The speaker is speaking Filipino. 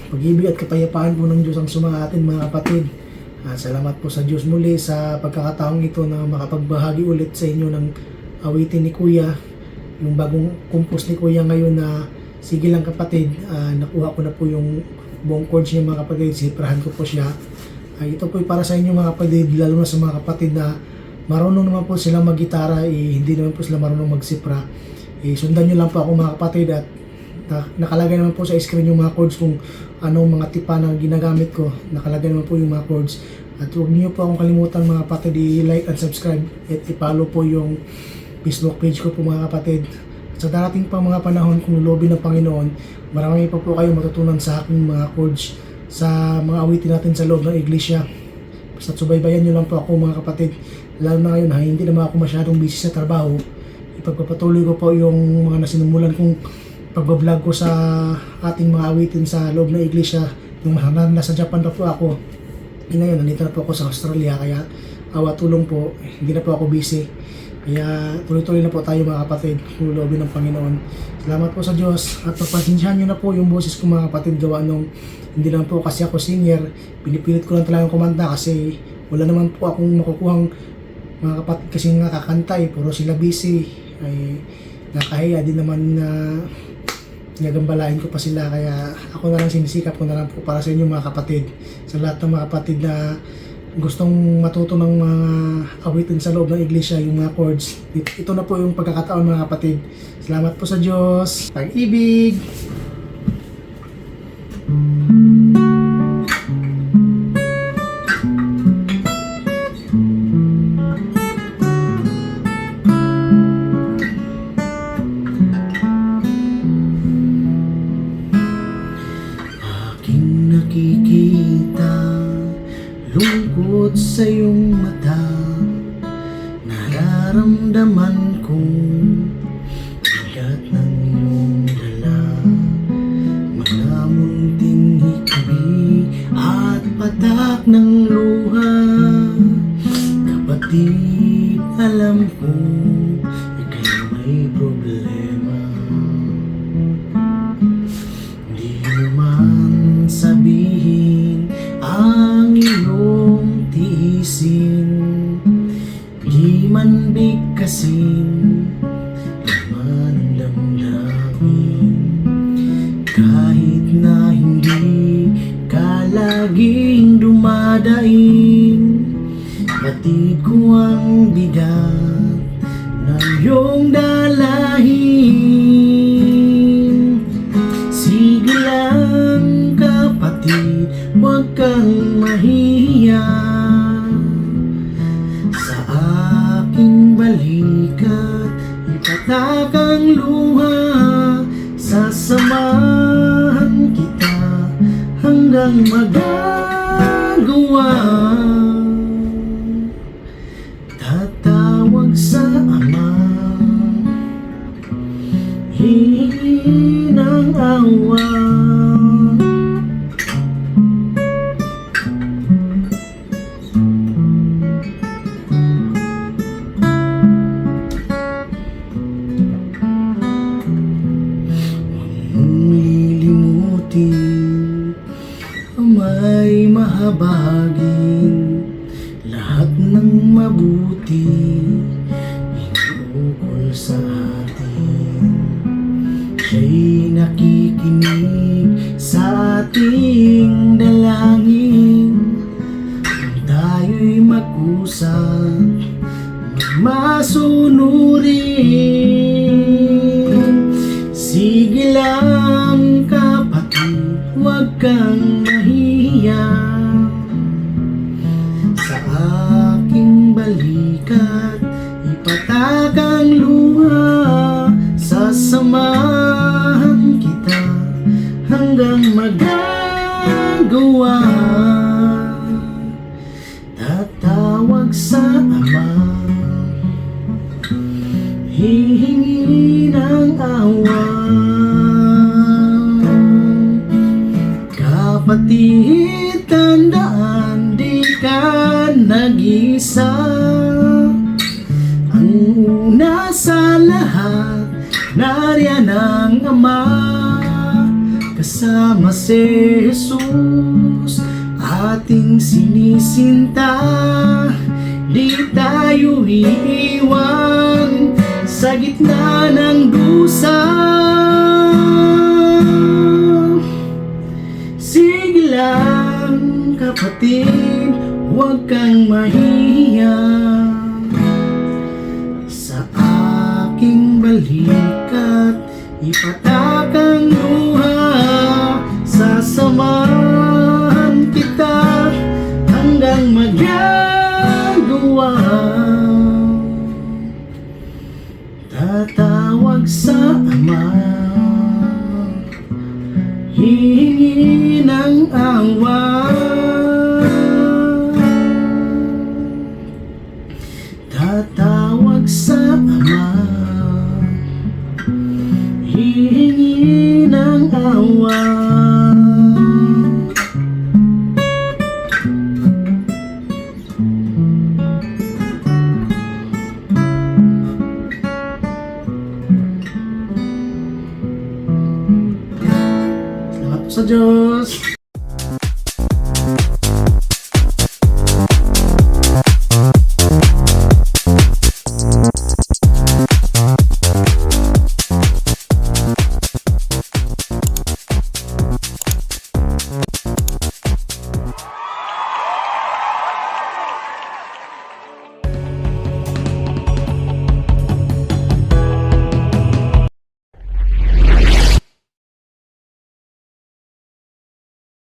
Pag-ibig at kapayapaan po ng Diyos ang sumahatin mga kapatid. Salamat po sa Diyos muli sa pagkakataong ito na makapagbahagi ulit sa inyo ng awitin ni Kuya. Yung bagong compose ni Kuya ngayon na Sige Lang Kapatid. Nakuha ko na po yung buong chords niya mga kapatid. Siprahan ko po siya. Ito po para sa inyo mga kapatid, lalo na sa mga kapatid na marunong naman po silang mag-gitara, hindi naman po sila marunong magsipra. Sundan nyo lang po ako mga kapatid at nakalagay naman po sa screen yung mga chords kung anong mga tipa na ginagamit ko. Nakalagay naman po yung mga chords. At huwag niyo po akong kalimutan mga kapatid, i-like and subscribe at i-follow po yung Facebook page ko po mga kapatid. At sa darating pa mga panahon, kung lobby ng Panginoon, marami pa po kayo matutunan sa aking mga chords sa mga awitin natin sa loob ng iglesia. Basta subaybayan nyo lang po ako mga kapatid. Lalo na ngayon hindi naman ako masyadong busy sa trabaho. Ipagpapatuloy ko po yung mga nasinumulan kong pagbablog ko sa ating mga awitin sa loob ng iglesia. Nung nasa Japan pa po ako, ngayon nandito na po ako sa Australia, kaya awa tulong po, hindi na po ako busy. Kaya tuloy-tuloy na po tayo mga kapatid kung loobin ng Panginoon. Salamat po sa Diyos at pagpasensyahan nyo na po yung boses ko mga kapatid, gawa nung hindi lang po kasi ako singer. Pinipilit ko lang talagang kumanta kasi wala naman po akong makukuhang mga kapatid kasi nakakanta puro sila busy. Nakahiya din naman na nagambalain ko pa sila, kaya ako na lang sinisikap ko na lang po para sa inyo mga kapatid. Sa lahat ng mga kapatid na gustong matuto ng mga awitin sa loob ng iglesia, yung mga chords, ito na po yung pagkakataon mga kapatid. Salamat po sa Diyos. Pag-ibig! Nakikita lungkot sa iyong mata, nararamdaman kong bigat ng iyong dala, mga munting hikbi at patak ng luha. Kapatid, alam kong ika'y may problema, di naman sabihin ang iyong tiisin, di man bigkasin laman ng damdamin. Kahit na hindi ka laging dumadaing, batid ko ang bigat ng iyong dalahin. Sige lang kapatid, huwag kang mahiya, sa aking balikat ipatak ang luha. Sasamahan kita hanggang magagawa. Tatawag sa Ama, hihingi ng awa. May mahabagin lahat ng mabuti inuukol sa atin. Siya'y nakikinig sa ating dalangin. Kung tayo'y mag-usap, magmasunurin. Sige lang kapatid, huwag kang mahiya, sa aking balikat ipatak ang luha. Sasamahan kita hanggang magagawa. Tatawag sa Ama, hihingi ng awa. Kapatid, tandaan, di ka nag-isa. Ang una sa lahat, nariyan ang Ama. kasama si Jesus, ating sinisinta. Di tayo iiwan sa gitna ng dusa. Sige lang kapatid, huwag kang mahiya. Sa aking balikat, ipatak ang luha. Sasamahan kita hanggang magagawa. Tatawag sa Ama, hihingi ng awa. Tatawag sa Ama, hihingi ng awa. Salamat po sa Diyos.